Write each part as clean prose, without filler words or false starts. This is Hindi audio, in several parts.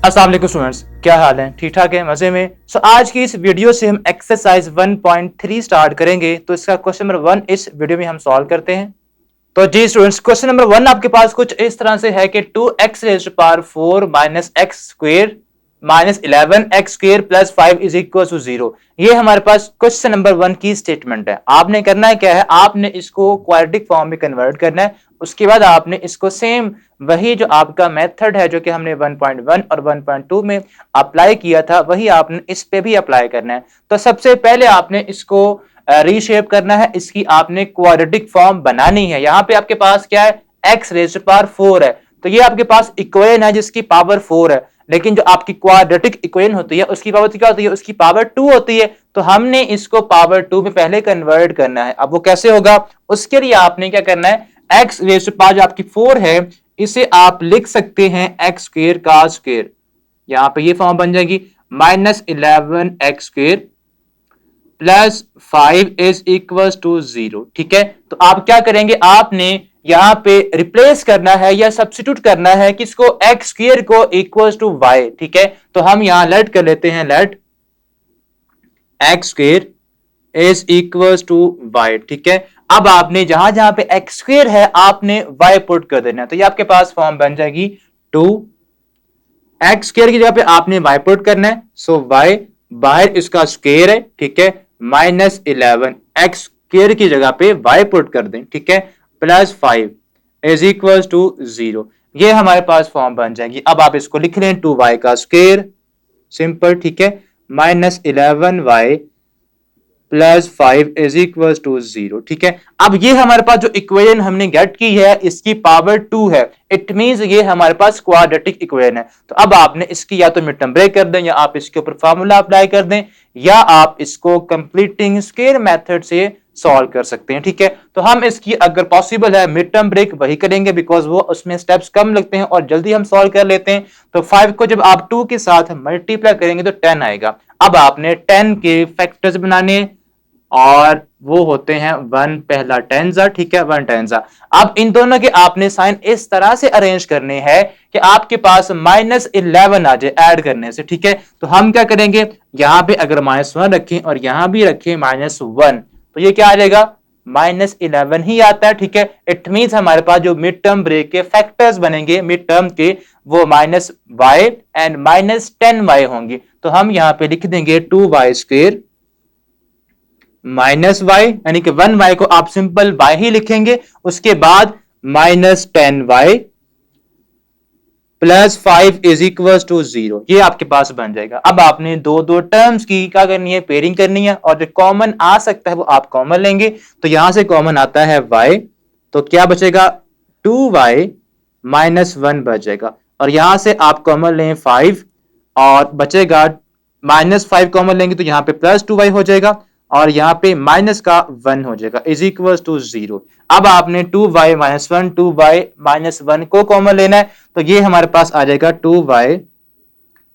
अस्सलाम वालेकुम स्टूडेंट्स, क्या हाल है? ठीक ठाक है, मजे में। आज की इस वीडियो से हम एक्सरसाइज 1.3 स्टार्ट करेंगे। तो इसका क्वेश्चन नंबर 1 इस वीडियो में हम सॉल्व करते हैं। तो जी स्टूडेंट्स, क्वेश्चन नंबर 1 आपके पास कुछ इस तरह से है कि 2x raise to power 4 minus x square minus 11x square plus 5 is equal to 0। ये हमारे पास क्वेश्चन नंबर 1 की स्टेटमेंट है। आपने करना है क्या है, आपने इसको क्वाड्रेटिक फॉर्म में कन्वर्ट करना है। उसके बाद आपने इसको सेम वही जो आपका मेथड है जो कि हमने 1.1 और 1.2 में अप्लाई किया था, वही आपने इस पे भी अप्लाई करना है। तो सबसे पहले आपने इसको रीशेप करना है, इसकी आपने क्वाड्रेटिक फॉर्म बनानी है। यहाँ पे आपके पास क्या है, x रेज़ टू पावर 4 है, तो ये आपके पास इक्वेशन है जिसकी पावर 4 है। लेकिन जो आपकी क्वाड्रेटिक इक्वेशन होती है उसकी पावर क्या होती है, उसकी पावर 2 होती है। तो हमने इसको पावर 2 में पहले कन्वर्ट करना है। अब वो कैसे होगा, उसके लिए आपने क्या करना है, x रेज़ टू पावर जो आपकी 4 है इसे आप लिख सकते हैं एक्स स्क्वेयर का स्क्वेयर। यहां पे ये फॉर्म बन जाएगी minus 11x square plus 5 is equal to 0। ठीक है, तो आप क्या करेंगे, आपने यहां पे रिप्लेस करना है या सब्स्टिट्यूट करना है किसको, एक्स स्क्वेयर को इक्वल टू वाई। ठीक है, तो हम यहां लेट कर लेते हैं, let x square is equal to y. ठीक है, अब आपने जहां जहां पे एक्स स्क्वेयर है आपने वाई पुट कर देना है। तो ये आपके पास फॉर्म बन जाएगी 2 एक्स स्क्वेयर की जगह पे आपने वाई पुट करना है। सो वाई बाहर इसका स्क्वेयर है, ठीक है, माइनस 11 एक्स स्क्वेयर की जगह पे वाई पुट कर दें, ठीक है, प्लस 5 इज इक्वल टू 0। ये हमारे पास फॉर्म बन जाएगी। अब आप इसको लिख लें 2y का स्क्वेयर, सिंपल, ठीक है, minus 11y plus 5 is equal to 0। ठीक है, अब ये हमारे पास जो इक्वेशन हमने गेट की है इसकी पावर 2 है। इट मींस ये हमारे पास क्वाड्रेटिक इक्वेशन है। तो अब आपने इसकी या तो मिड टर्म ब्रेक कर दें या आप इसके ऊपर फार्मूला अप्लाई कर दें या आप इसको कंप्लीटिंग स्क्वायर मेथड से सॉल्व कर सकते हैं। ठीक है, तो हम इसकी अगर पॉसिबल है मिड टर्म ब्रेक वही करेंगे बिकॉज वो उसमें स्टेप्स कम लगते हैं और जल्दी हम सॉल्व कर लेते हैं। तो 5 को जब आप 2 के साथ मल्टीप्लाई करेंगे तो 10 आएगा। अब आपने 10 के फैक्टर्स बनाने और वो होते हैं 1 पहला टेंजा, ठीक है, 1 टेंजा। अब इन दोनों के आपने साइन इस तरह से अरेंज करने हैं कि आपके पास माइनस 11 आ जाए ऐड करने से। ठीक है, तो हम क्या करेंगे, यहां पे अगर -1 रखें और यहां भी रखें -1 तो ये क्या आ जाएगा, -11 ही आता है। ठीक है, इट मींस हमारे पास जो मिड टर्म ब्रेक के फैक्टर्स बनेंगे मिड टर्म के वो -y एंड -10y होंगे। तो हम यहां पे लिख देंगे 2y स्क्वेयर माइनस वाई, यानी कि 1y को आप सिंपल y ही लिखेंगे, उसके बाद -10y plus 5 is equal to 0। ये आपके पास बन जाएगा। अब आपने दो दो टर्म्स की क्या करनी है, पेयरिंग करनी है, और जो कॉमन आ सकता है वो आप कॉमन लेंगे। तो यहां से कॉमन आता है y, तो क्या बचेगा, 2y -1 बच जाएगा। और यहां से आप कॉमन लें 5 और बचेगा -5 कॉमन लेंगे तो यहां पे +2y हो जाएगा और यहाँ पे माइनस का 1 हो जाएगा इज इक्वल टू 0। अब आपने 2y -1 2y -1 को कॉमन लेना है, तो ये हमारे पास आ जाएगा 2y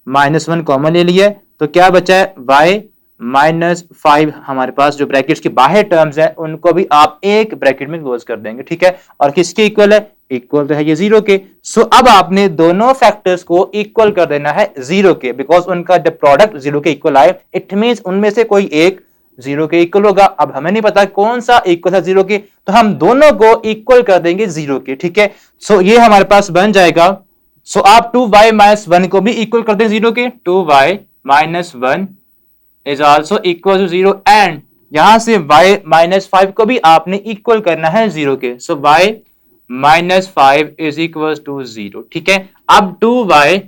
-1 कॉमन ले लिया, तो क्या बचा है, y -5। हमारे पास जो ब्रैकेट्स के बाहर टर्म्स हैं उनको भी आप एक ब्रैकेट में क्लोज कर देंगे। ठीक है, और किसके इक्वल है, इक्वल तो है ये 0 के। सो अब आपने दोनों फैक्टर्स को इक्वल कर देना है 0 के, बिकॉज उनका जब प्रोडक्ट 0 के इक्वल आए इट मींस उनमें से कोई एक 0 के इक्वल होगा। अब हमें नहीं पता कौन सा इक्वल है 0 के, तो हम दोनों को इक्वल कर देंगे 0 के। ठीक है, सो ये हमारे पास बन जाएगा। सो आप 2y -1 को भी इक्वल कर दें 0 के, 2y -1 is also equal to 0 and यहां से y -5 को भी आपने इक्वल करना है 0 के। So y -5 is equal to 0। ठीक है, अब 2y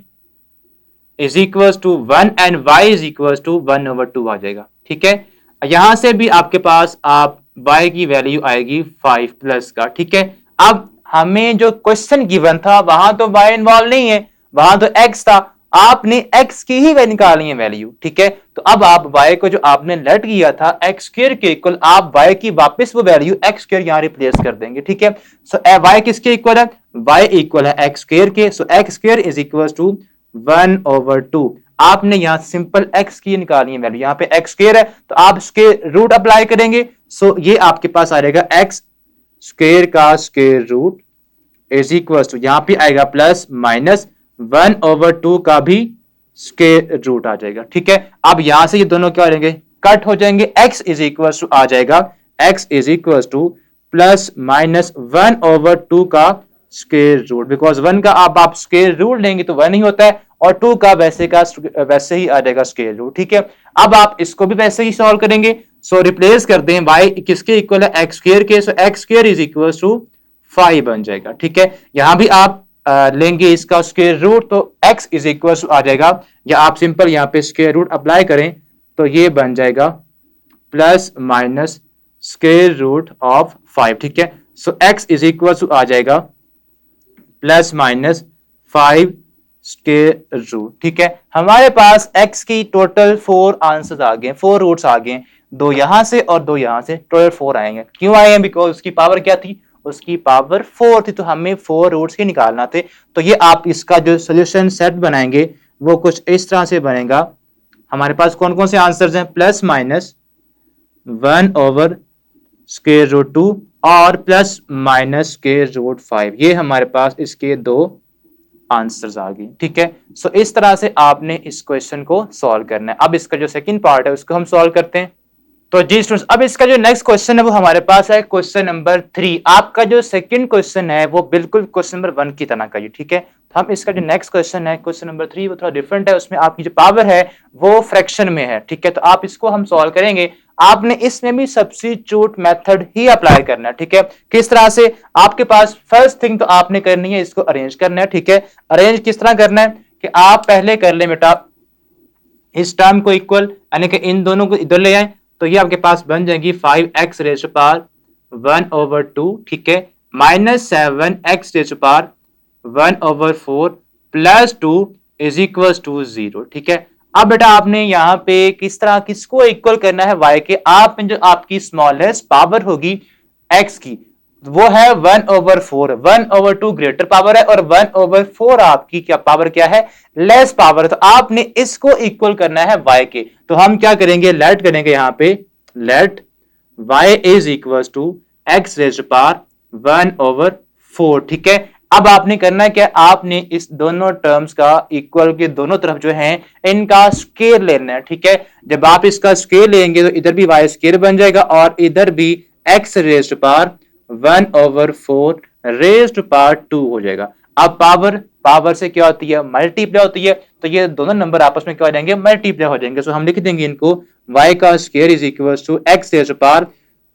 is equal to 1 and y is equal to 1/2 आ जाएगा। ठीक है, यहां से भी आपके पास आप y की वैल्यू आएगी 5 प्लस का। ठीक है, अब हमें जो क्वेश्चन गिवन था वहां तो y इन्वॉल्व नहीं है, वहां तो x था, आपने x की ही निकालनी है वैल्यू। ठीक है, तो अब आप y को जो आपने लेट किया था x स्क्वायर के इक्वल, आप y की वापस वो वैल्यू x स्क्वायर यहां रिप्लेस कर देंगे। ठीक है, सो y किसके इक्वल है, y इक्वल है x स्क्वायर के। So x square is equal to 1/2। आपने यहां सिंपल x की निकालनी है वैल्यू, यहां पे x स्क्वायर है तो आप इसके रूट अप्लाई करेंगे। सो ये आपके पास आ जाएगा x स्क्वायर का square root is equal to, यहां पे आएगा प्लस माइनस 1/2 का भी स्क्वायर रूट आ जाएगा। ठीक है, अब यहां से ये दोनों क्या हो जाएंगे, कट हो जाएंगे। x इज इक्वल टू आ जाएगा, x is equal two plus minus 1/2 का स्क्वायर रूट, बिकॉज 1 का आप स्क्वायर रूट लेंगे तो 1 ही होता है, और 2 का वैसे ही आ जाएगा स्क्वायर रूट। ठीक है, अब आप इसको भी वैसे ही सॉल्व करेंगे। सो रिप्लेस कर दें, y किसके इक्वल है, x स्क्वायर के, so x square is equal to 5 बन जाएगा। ठीक है, यहां भी आप लेंगे इसका स्क्वायर रूट, तो x इज इक्वल टू आ जाएगा, या आप सिंपल यहां पे स्क्वायर रूट अप्लाई करें तो ये बन जाएगा plus minus square root of 5। ठीक है, so x is equal to आ जाएगा प्लस माइनस 5 स्क्वायर रूट। ठीक है, हमारे पास x की टोटल 4 आंसर्स आ गए, 4 रूट्स आ गए, 2 यहां से और 2 यहां से, टोटल 4 आएंगे। क्यों आए हैं, बिकॉज उसकी पावर क्या थी, उसकी पावर 4 थी, तो हमें 4 रूट्स ही निकालना थे। तो ये आप इसका जो सोल्यूशन सेट बनाएंगे वो कुछ इस तरह से बनेगा। हमारे पास कौन कौन से आंसर्स हैं, प्लस माइनस 1/√2 और प्लस माइनस √5, ये हमारे पास इसके 2 आंसर्स आ गए। ठीक है, सो इस तरह से आपने इस क्वेश्चन को सॉल्व करना है। अब इसका जो सेकंड पार्ट है उसको हम सॉल्व करते हैं। तो जी स्टूडेंट्स, अब इसका जो नेक्स्ट क्वेश्चन है वो हमारे पास है क्वेश्चन नंबर 3। आपका जो सेकंड क्वेश्चन है वो बिल्कुल क्वेश्चन नंबर 1 की तरह का ही। ठीक है, तो हम इसका जो नेक्स्ट क्वेश्चन है क्वेश्चन नंबर 3 वो थोड़ा डिफरेंट है, उसमें आपकी जो पावर है वो फ्रैक्शन में है। ठीक है, तो आप इसको हम सॉल्व करेंगे, आपने इसमें भी सब्स्टिट्यूट मेथड ही अप्लाई करना है। ठीक है, किस तरह से, आपके पास फर्स्ट थिंग तो आपने करनी है, इसको अरेंज करना है। ठीक है, अरेंज किस तरह करना है कि आप पहले कर ले बेटा इस टर्म को इक्वल, यानी कि इन दोनों को इधर ले आए, तो ये आपके पास बन जाएगी 5x रेज़ टू पावर 1/2। ठीक है, minus 7x raise to power 1/4 plus 2 is equal to 0। ठीक है, अब बेटा आपने यहाँ पे किस तरह किसको इक्वल करना है, y के। आप जो आपकी स्मॉलेस्ट पावर होगी x की वो है 1/4, 1/2 ग्रेटर पावर है और 1/4 आपकी क्या पावर क्या है, लेस पावर। तो आपने इसको इक्वल करना है y के, तो हम क्या करेंगे, लेट करेंगे यहाँ पे, let y is equal to x raise to power 1/4। ठीक है, अब आपने करना है क्या, आपने इस दोनों टर्म्स का इक्वल के दोनों तरफ जो है इनका स्क्वायर लेना है। ठीक है, जब आप इसका स्क्वायर लेंगे तो इधर भी y स्क्वायर बन जाएगा और इधर भी x raise to power 1/4 raise to power 2 हो जाएगा। अब पावर से क्या होती है, मल्टीप्लाई होती है, तो ये दोनों नंबर आपस में क्या हो जाएंगे, मल्टीप्लाई हो जाएंगे। सो हम लिख देंगे इनको, y का square is equal to x raise to power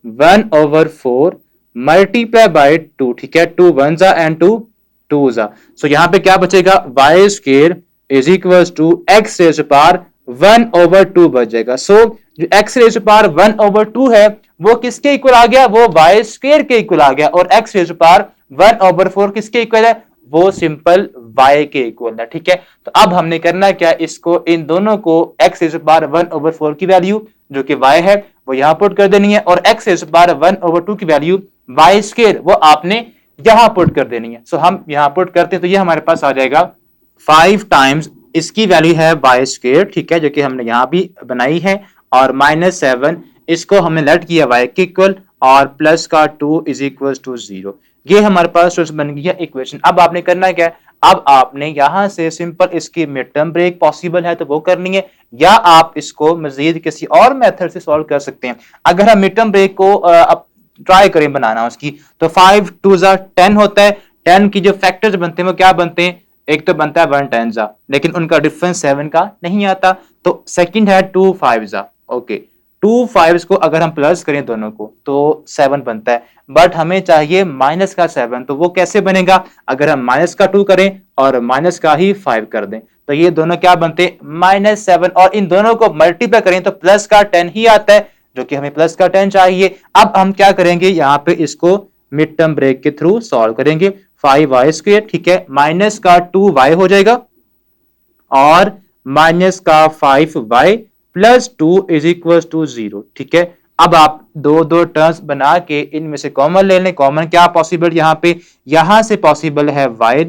1/4 multiply by 2। ठीक है, 2 1 जा एंड 2 2 जा, सो यहां पे क्या बचेगा, y square is equal to x raise to power 1/2 बच जाएगा। सो जो x रेज़ टू पावर 1/2 है वो किसके इक्वल आ गया, वो y स्क्वायर के इक्वल आ गया, और x रेज़ टू पावर 1/4 किसके इक्वल है, वो सिंपल y के इक्वल है। ठीक है, तो अब हमने करना है क्या, इसको इन दोनों को x रेज़ टू पावर 1/4 की वैल्यू जो कि y है वो यहां पुट कर देनी है, और x रेज़ टू पावर 1/2 की वैल्यू y स्क्वायर वो आपने यहां पुट कर देनी है। सो हम यहां पुट करते हैं तो ये हमारे पास आ जाएगा 5 टाइम्स इसकी वैल्यू है y स्क्वायर। ठीक है, जो कि हमने यहां भी बनाई है, और -7 इसको हमने लेट किया y के इक्वल, और प्लस का 2 इज इक्वल टू 0। ये हमारे पास बन गया इक्वेशन। अब आपने करना है क्या, अब आपने यहां से सिंपल इसकी मिड टर्म ब्रेक पॉसिबल है तो वो करनी है, या आप इसको मजीद किसी और मेथड से सॉल्व कर सकते हैं। अगर हम मिड टर्म ब्रेक को ट्राई करें बनाना उसकी, तो 5 2 10 होता है, 10 की जो फैक्टर्स बनते हैं वो क्या बनते हैं, एक तो बनता है 1 10 जा, लेकिन उनका डिफरेंस 7 का नहीं आता, तो सेकंड है 2 5 जा। ओके, 2 5 को अगर हम प्लस करें दोनों को तो 7 बनता है, बट हमें चाहिए माइनस का 7, तो वो कैसे बनेगा, अगर हम माइनस का 2 करें और माइनस का ही 5 कर दें, तो ये दोनों क्या बनते हैं -7, और इन दोनों को मल्टीप्लाई करें तो प्लस का 10 ही आता है, जो कि हमें प्लस का 10 चाहिए। अब हम क्या करेंगे, यहाँ पे इसको मिड टर्म ब्रेक के थ्रू सॉल्व करेंगे, 5y स्क्वायर, ठीक है, माइनस का 2y हो जाएगा और माइनस का 5y plus 2 is equal to 0। ठीक है, अब आप दो टर्म्स बना के इनमें से कॉमन ले लें। कॉमन क्या पॉसिबल यहाँ पे, यहां से पॉसिबल है y।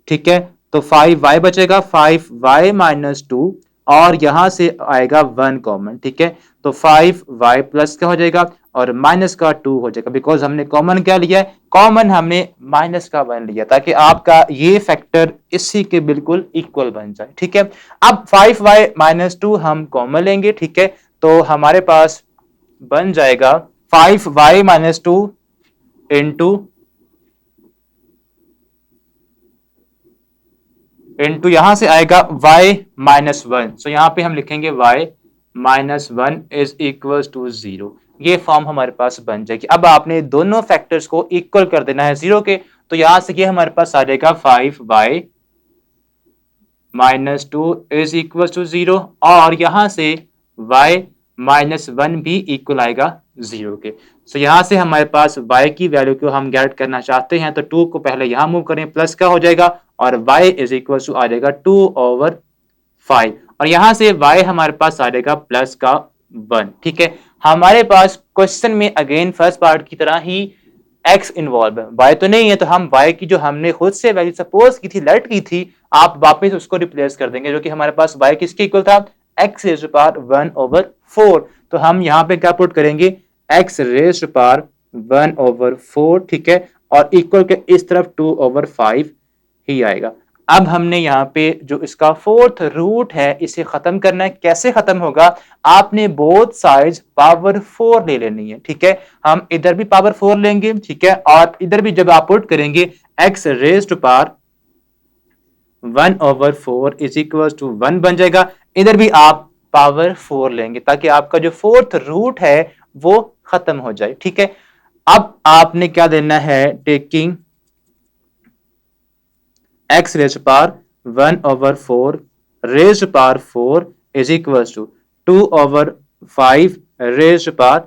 ठीक है, तो 5y बचेगा, 5y माइनस 2, और यहां से आएगा 1 कॉमन। ठीक है, तो 5y प्लस क्या हो जाएगा, और माइनस का 2 हो जाएगा, बिकॉज हमने कॉमन क्या लिया है, कॉमन हमने माइनस का 1 लिया ताकि आपका ये फैक्टर इसी के बिल्कुल इक्वल बन जाए। ठीक है, अब 5y माइनस 2 हम कॉमन लेंगे। ठीक है, तो हमारे पास बन जाएगा 5y माइनस 2 इंटू यहां से आएगा y माइनस 1। सो यहां पे हम लिखेंगे y minus 1 is equal to 0। ये फॉर्म हमारे पास बन जाएगी। अब आपने दोनों फैक्टर्स को इक्वल कर देना है 0 के, तो यहां से ये हमारे पास आ जाएगा 5y minus 2 is equal to 0 और यहां से y माइनस 1 भी इक्वल आएगा 0 के। सो यहां से हमारे पास y की वैल्यू को हम गेट करना चाहते हैं तो 2 को पहले यहां मूव करें, प्लस का हो जाएगा और y इज इक्वल टू आ जाएगा 2/5 और यहां से y हमारे पास आ जाएगा प्लस का 1। ठीक है, हमारे पास क्वेश्चन में अगेन फर्स्ट पार्ट की तरह ही x इन्वॉल्व है, y तो नहीं है, तो हम y की जो हमने खुद से वैल्यू सपोज की थी, लेट की थी, आप वापस उसको रिप्लेस कर देंगे, जो कि हमारे पास y किसके इक्वल था, x रेज़ टू पावर 1/4। तो हम यहाँ पे क्या पुट करेंगे, x रेज़ टू पावर 1/4। ठीक है, और इक्वल के इस तरफ 2/5 ही आएगा। अब हमने यहाँ पे जो इसका फोर्थ रूट है इसे खत्म करना है। कैसे खत्म होगा, आपने बोथ साइड्स पावर 4 ले लेनी है। ठीक है, हम इधर भी पावर 4 लेंगे। ठीक है, और इधर भी जब आप पुट करेंगे x raise to power 1/4 is equal to 1 बन जाएगा। इधर भी आप पावर 4 लेंगे ताकि आपका जो फोर्थ रूट है वो खत्म हो जाए। ठीक है, अब आपने क्या देना है, taking x raise to power 1/4 raise to power 4 is equal to 2/5 raise to power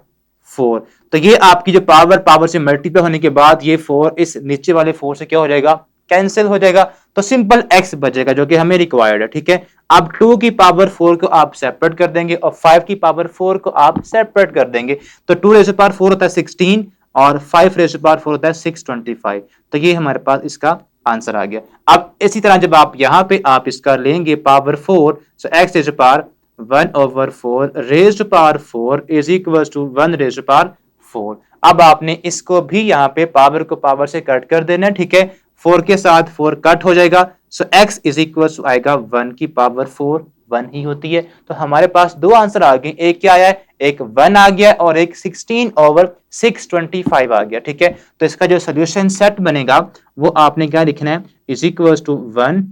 4। तो ये आपकी जो पावर से मल्टीप्लाई होने के बाद ये 4 इस नीचे वाले 4 से क्या हो जाएगा, कैंसिल हो जाएगा, तो सिंपल x बचेगा जो कि हमें रिक्वायर्ड है। ठीक है, अब 2 की पावर 4 को आप सेपरेट कर देंगे और 5 की पावर 4 को आप सेपरेट कर देंगे, तो 2 रेज़ टू पावर 4 होता है 16 और 5 रेज़ टू पावर 4 होता है 625। तो ये हमारे पास इसका आंसर आ गया। अब इसी तरह जब आप यहां पे आप इसका लेंगे power 4, so x raise to power 1/4 raise to power 4 is equal to 1 raise to power 4। अब आपने इसको भी यहाँ पे पावर को पावर से कट कर देना है। ठीक है, 4 के साथ 4 कट हो जाएगा, सो x इज इक्वल टू आएगा 1 की पावर 4, 1 ही होती है। तो हमारे पास दो आंसर आ गए, एक क्या आया है, एक 1 आ गया और एक 16/625 आ गया। ठीक है, तो इसका जो सोल्यूशन सेट बनेगा वो आपने क्या लिखना है, इज इक्वल टू 1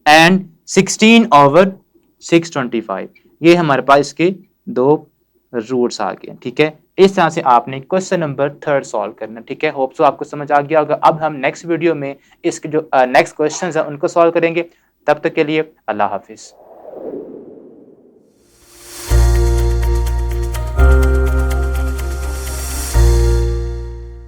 एंड 16/625। ये हमारे पास इसके दो रूट्स आ गए। ठीक है, इस तरह से आपने क्वेश्चन नंबर 3 सॉल्व करना। ठीक है, होप सो आपको समझ आ गया होगा। अब हम नेक्स्ट वीडियो में इसके जो नेक्स्ट क्वेश्चंस हैं उनको सॉल्व करेंगे। तब तक के लिए अल्लाह हाफिज।